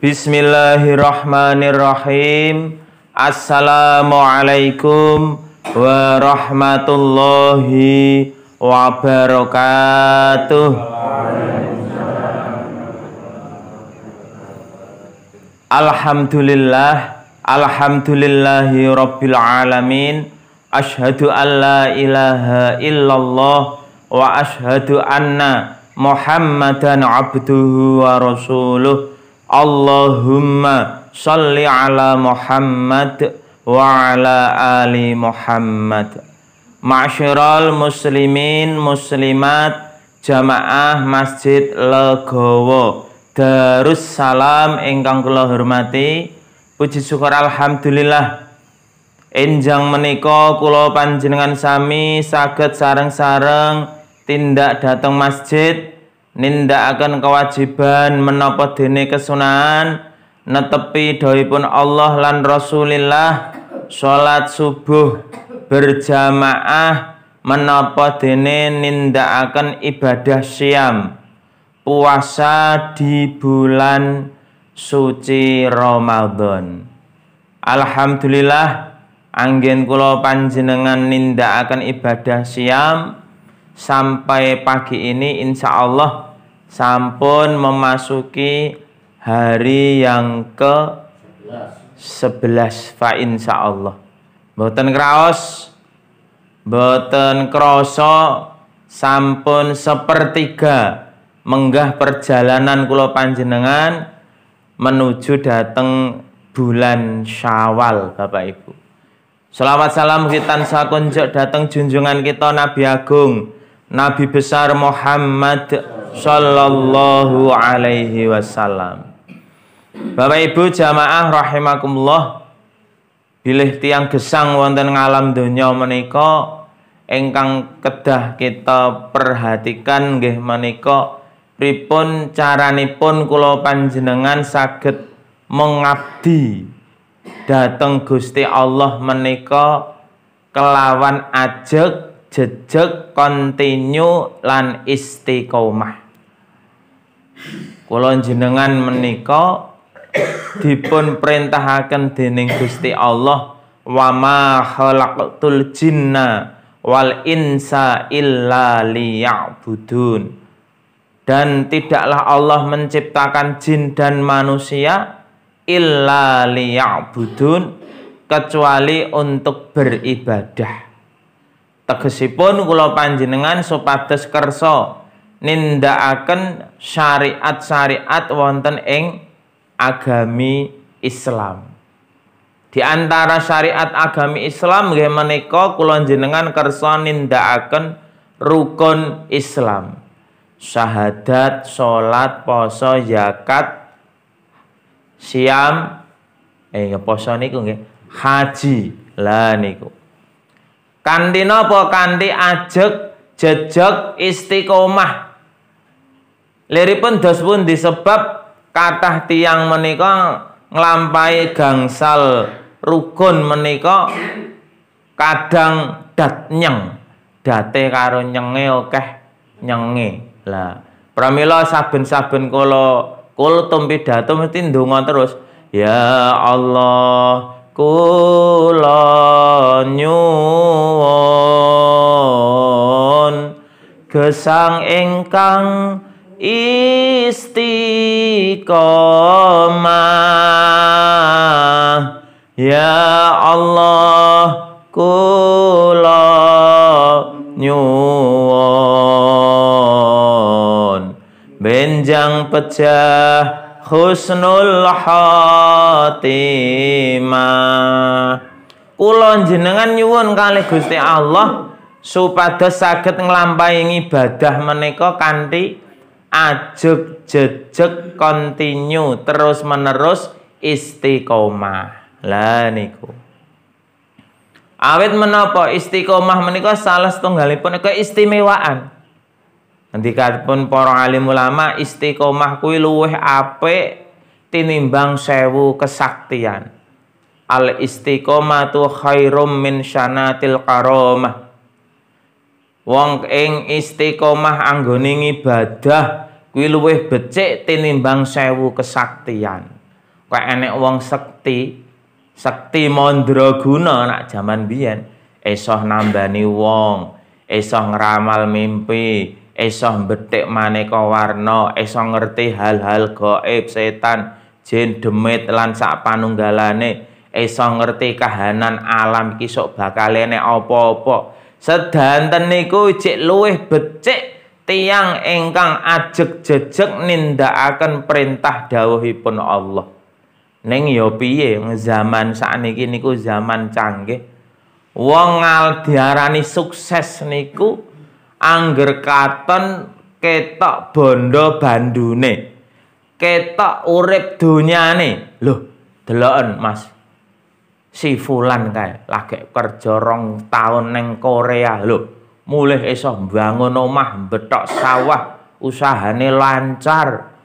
Bismillahirrahmanirrahim. Assalamualaikum warahmatullahi wabarakatuh. Alhamdulillahi rabbil alamin. Asyhadu an la ilaha illallah wa asyhadu anna Muhammadan abduhu wa rasuluh. Allahumma sholli ala Muhammad wa ala ali Muhammad. Ma'syiral muslimin muslimat jamaah Masjid Legowo Darussalam ingkang kula hormati, puji syukur alhamdulillah enjang menika kula panjenengan sami saged sareng-sareng tindak dhateng masjid nindakaken kewajiban menapa dene kesunahan netepi dawuhipun Allah lan Rasulillah, salat subuh berjamaah menapa dene nindakaken ibadah syam puasa di bulan suci Ramadan. Alhamdulillah anggen kula panjenengan nindakaken ibadah syam sampai pagi ini insya Allah sampun memasuki hari yang ke-11 fa insya Allah. Mboten kraos, mboten krasa sampun sepertiga menggah perjalanan kula panjenengan menuju dateng bulan Syawal Bapak Ibu. Selawat salam kita sakunjuk dateng junjungan kita Nabi Agung Nabi besar Muhammad sallallahu alaihi wasallam. Bapak Ibu jamaah rahimakumullah, bilih tiang gesang wonten ngalam donya menika ingkang kedah kita perhatikan nggih menika pripun caranipun kula panjenengan saged mengabdi dhateng Gusti Allah menika kelawan ajeg jejeg kontinu lan istiqomah. Kula jenengan menika dipun perintahaken dening Gusti Allah, wa ma khalaqtul jinna wal insa illa liya'budun. Dan tidaklah Allah menciptakan jin dan manusia illa liya'budun, kecuali untuk beribadah. Tegesipun kula panjenengan supados kersa nindakaken syariat-syariat wonten ing agami Islam. Di antara syariat agami Islam nggih menika kula jenengan kersa nindakaken rukun Islam. Syahadat, salat, poso, zakat, siam, poso niku nggih, haji. Lah niku. Kanthi napa? Kanthi ajeg jejeg istiqomah. Liripun dos pun disebab kathah tiyang menika nglampahi gangsal rukun menika kadang dat nyeng. Date karo nyenge akeh nyenge. Lah, pramila saben-saben kula tumpi pidato mesti ndonga terus. Ya Allah, kula nyuwun gesang ingkang istiqomah. Ya Allah, kula nyuwun benjang pecah husnul khotimah. Kula jenengan nyuwun kalih Gusti Allah supados saged nglampahi ibadah menika kanthi ajeg jejeg kontinu terus menerus istiqomah. Lah niku. Awit menapa istiqomah menika salah setunggalipun keistimewaan. Ngendikapun para alim ulama, istiqomah kuwi luwih apik tinimbang 1000 kesaktian. Al istiqomatu khairum min syanatil karamah. Wong ing istiqomah anggone ibadah kuwi luwih becik tinimbang 1000 kesaktian. Kok enek wong sekti mandraguna nak jaman biyen iso nambani wong, iso ngramal mimpi, iso mbethik maneka warna, iso ngerti hal-hal gaib, setan, jin, demit lan sak panunggalane, iso ngerti kahanan alam iki sok bakal enek apa-apa. Sedanten niku cek luwih becik tiyang ingkang ajeg-jejeg nindakaken perintah dawuhipun Allah. Ning ya piye zaman sakniki niku zaman canggih. Wong diarani sukses niku angger katon ketok bondo bandune, ketok urip donyane. Loh, deloken Mas. Si fulan kae lagi kerja 2 tahun neng Korea lho. Mulih iso mbangun omah, mbethok sawah, usahane lancar.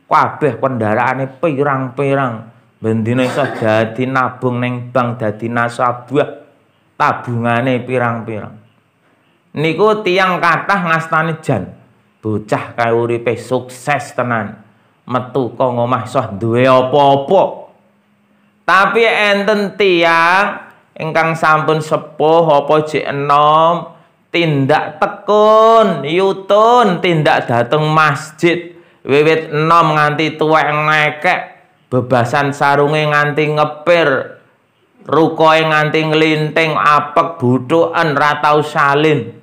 Kabeh kendaraane pirang-pirang. Bendina iso dadi nabung neng bank, dadi nasabah. Tabungane pirang-pirang. Niku tiyang kathah ngastani jan. Bocah kae uripe sukses tenan. Metu kok omah iso duwe apa-apa. Tapi enten tiyang ingkang sampun sepuh apa jek enom tindak tekun, yutun tindak dateng masjid wiwit enom nganti tuwek ngekek, bebasan sarunge nganti ngepir, rukoe nganti nglinting, apek butuken ra tau salin.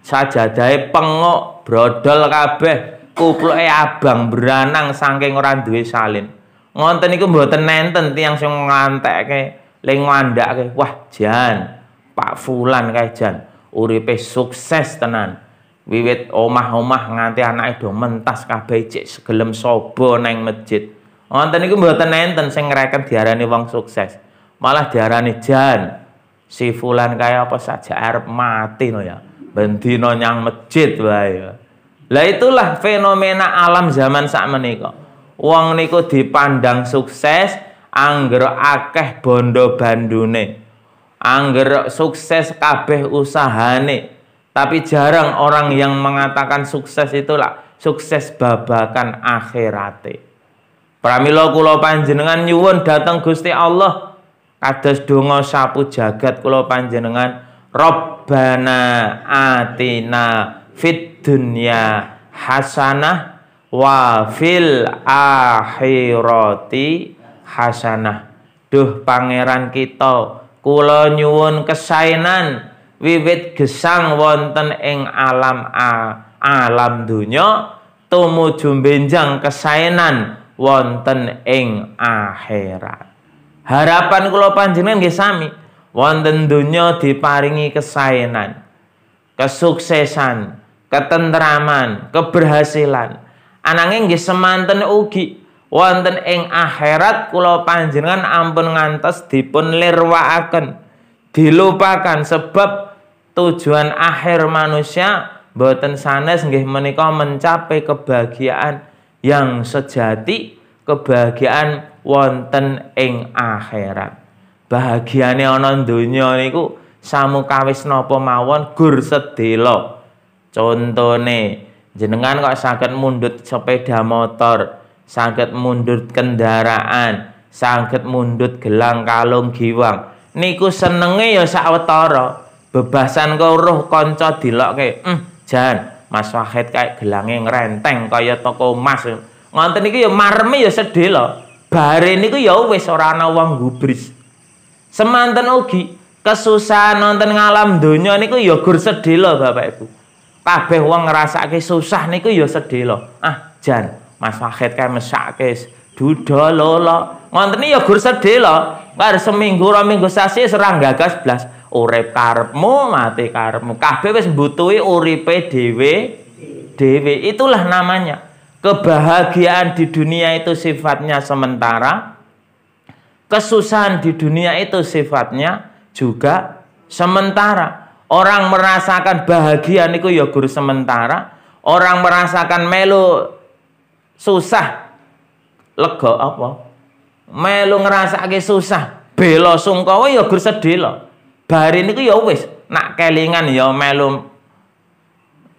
Sajadahe penguk, brodol kabeh, kupluke abang beranang saking ora duwe salin. Ngonten niku mboten nenten tiyang sing ngantekke, ling ngandhake, wah jan, Pak Fulan kae jan, uripe sukses tenan. Wiwit omah-omah nganti anake do mentas kabeh cek segelem sobo nang masjid. Ngonten niku mboten nenten sing ngreken diarani wong sukses. Malah diarani jan. Si Fulan kaya apa saja arep mati no ya. Bendina nyang masjid wae. Lah itulah fenomena alam zaman sakmenika. Wong niku dipandang sukses angger akeh bondo bandune. Angger sukses kabeh usahane. Tapi jarang orang yang mengatakan sukses itulah sukses babakan akhirate. Pramila kula panjenengan nyuwun dhateng Gusti Allah kados donga sapu jagat kula panjenengan, Rabbana atina fid dunya hasanah wa fil akhirati hasanah. Duh pangeran kita, kula nyuwun kesaenan wiwit gesang wonten ing alam dunya tumuju benjang kesaenan wonten ing akhirat. Harapan kula panjenengan nggih sami, wonten donya diparingi kesaenan, kesuksesan, ketentraman, keberhasilan. Ananging nggih semanten ugi wonten ing akhirat kula panjenengan ampun ngantos dipun lirwakaken, dilupakan sebab tujuan akhir manusia boten sanes nggih menika mencapai kebahagiaan yang sejati, kebahagiaan wonten ing akhirat. Bahagiane ana donya niku samukawis napa mawon gur sedhela. Contone jenengan kok saged mundhut sepeda motor, saged mundhut kendaraan, saged mundhut gelang kalung giwang. Niku senenge ya sawetara. Bebasan karo kanca dilokke, jan Mas Wahid kae gelange ngrenteng kaya toko emas. Ngonten iki ya mareme ya sedhela. Bare niku ya wis ora ana wong gubris. Semanten ugi kesusahan nonton ngalam donya niku ya gur sedhela Bapak Ibu. Kabeh wong ngrasake susah niku ya sedhela. Jan Mas Wahid kae mesake duda lola. Ngonten ya gur sedhela. Bar seminggu ora minggu sasi serang gagas blas. Urip karepmu, mati karepmu. Kabeh wis mbutuhi uripe dhewe. Itulah namanya. Kebahagiaan di dunia itu sifatnya sementara. Kesusahan di dunia itu sifatnya juga sementara. Orang merasakan bahagia niku ya guru sementara. Orang merasakan melu susah lega apa? Melu ngrasake susah, bela sungkawa ya guru sedhela. Bari niku ya wis, nak kelingan ya melu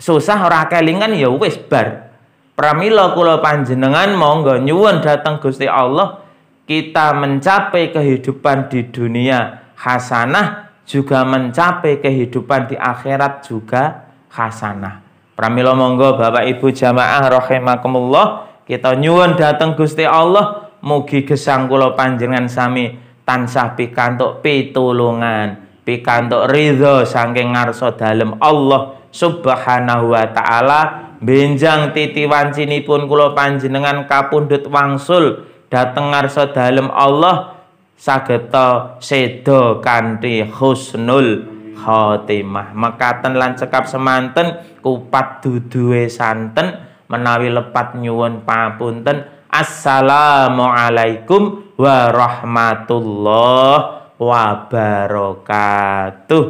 susah, ora kelingan ya wis bar. Pramila kula panjenengan monggo nyuwun dhateng Gusti Allah kita mencapai kehidupan di dunia hasanah, juga mencapai kehidupan di akhirat juga hasanah. Pramila monggo Bapak Ibu jamaah rahimakumullah, kita nyuwun dhateng Gusti Allah mugi gesang kula panjenengan sami tansah pikantuk pitulungan, pikantuk ridho saking ngarsa dalem Allah Subhanahu wa taala, benjang titi wancinipun kula panjenengan kapundhut wangsul dhateng ngarsa dalem Allah sageta seda kanthi husnul khotimah. Mekaten lan cekap semanten kupat duduhe santen menawi lepat nyuwun papunten. Assalamualaikum warahmatullahi wabarakatuh.